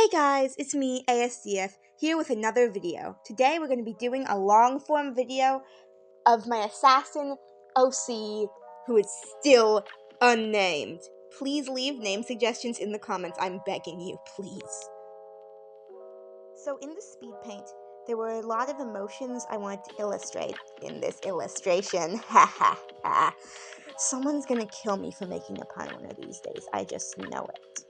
Hey guys, it's me, ASDF, here with another video. Today we're going to be doing a long-form video of my assassin, OC, who is still unnamed. Please leave name suggestions in the comments, I'm begging you, please. So in the speed paint, there were a lot of emotions I wanted to illustrate in this illustration. Ha ha ha. Someone's gonna kill me for making a pun one of these days, I just know it.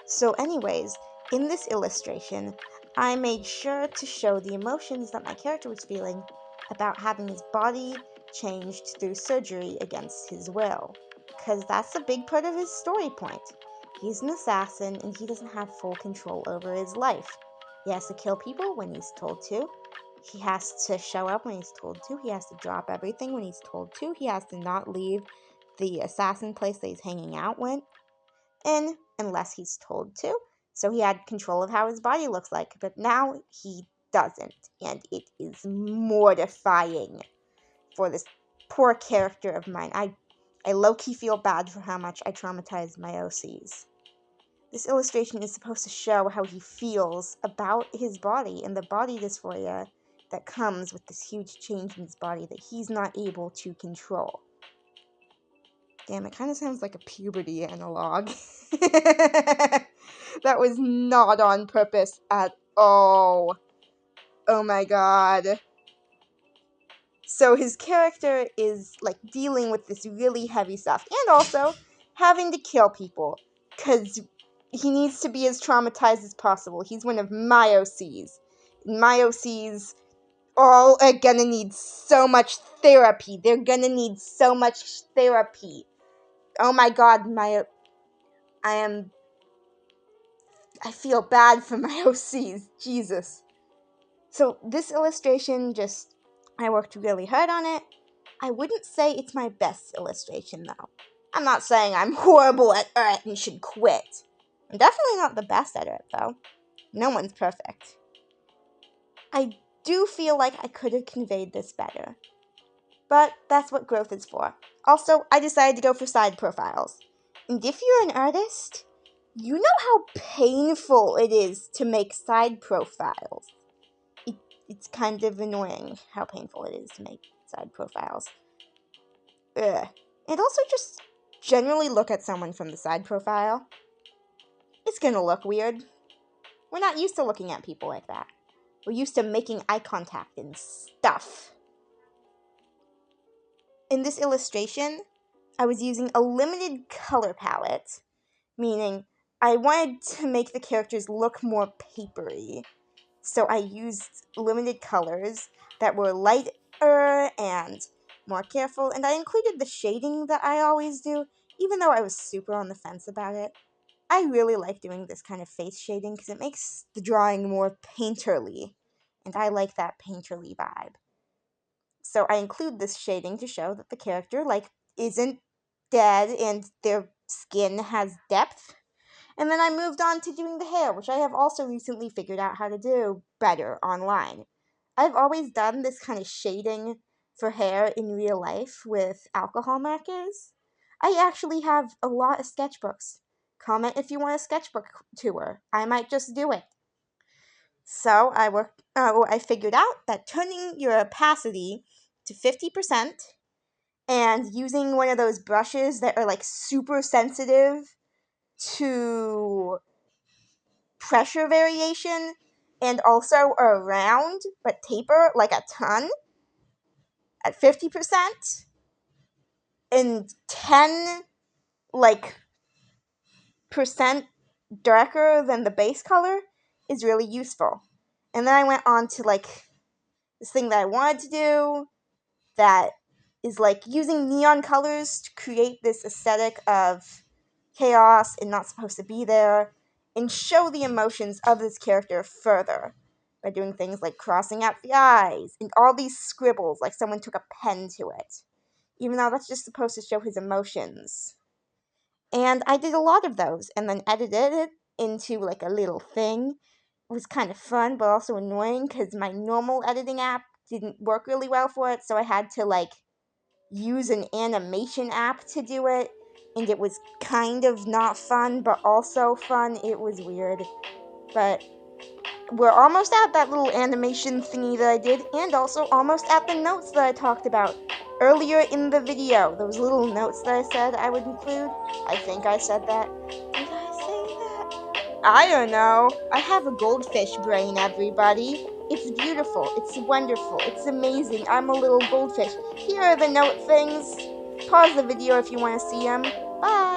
So anyways, in this illustration, I made sure to show the emotions that my character was feeling about having his body changed through surgery against his will, because that's a big part of his story point. He's an assassin and he doesn't have full control over his life. He has to kill people when he's told to. He has to show up when he's told to. He has to drop everything when he's told to. He has to not leave the assassin place that he's hanging out in unless he's told to. So he had control of how his body looks like, but now he doesn't, and it is mortifying for this poor character of mine. I low-key feel bad for how much I traumatized my OCs. This illustration is supposed to show how he feels about his body and the body dysphoria that comes with this huge change in his body that he's not able to control. Damn, it kind of sounds like a puberty analog. That was not on purpose at all. Oh my god. So his character is, like, dealing with this really heavy stuff. And also, having to kill people. Because he needs to be as traumatized as possible. He's one of my OCs. My OCs all are gonna need so much therapy. They're gonna need so much therapy. Oh my god, I feel bad for my OCs. Jesus. So this illustration I worked really hard on it. I wouldn't say it's my best illustration, though. I'm not saying I'm horrible at it and should quit. I'm definitely not the best at it, though. No one's perfect. I do feel like I could have conveyed this better. But that's what growth is for. Also, I decided to go for side profiles. And if you're an artist, you know how painful it is to make side profiles. It's kind of annoying how painful it is to make side profiles. Ugh. And also just generally look at someone from the side profile. It's gonna look weird. We're not used to looking at people like that. We're used to making eye contact and stuff. In this illustration, I was using a limited color palette, meaning I wanted to make the characters look more papery. So I used limited colors that were lighter and more careful, and I included the shading that I always do, even though I was super on the fence about it. I really like doing this kind of face shading because it makes the drawing more painterly, and I like that painterly vibe. So I include this shading to show that the character, isn't dead and their skin has depth. And then I moved on to doing the hair, which I have also recently figured out how to do better online. I've always done this kind of shading for hair in real life with alcohol markers. I actually have a lot of sketchbooks. Comment if you want a sketchbook tour. I might just do it. So I figured out that turning your opacity to 50% and using one of those brushes that are super sensitive to pressure variation and also are round but taper like a ton at 50% and 10 percent darker than the base color is really useful. And then I went on to this thing that I wanted to do that is using neon colors to create this aesthetic of chaos and not supposed to be there, and show the emotions of this character further by doing things like crossing out the eyes and all these scribbles like someone took a pen to it, even though that's just supposed to show his emotions. And I did a lot of those and then edited it into a little thing. It was kind of fun but also annoying because my normal editing app didn't work really well for it, so I had to use an animation app to do it, and it was kind of not fun but also fun. It was weird. But we're almost at that little animation thingy that I did, and also almost at the notes that I talked about earlier in the video. Those little notes that I said I would include. I think I said that. Did I say that? I don't know. I have a goldfish brain, everybody. It's beautiful. It's wonderful. It's amazing. I'm a little goldfish. Here are the note things. Pause the video if you want to see them. Bye!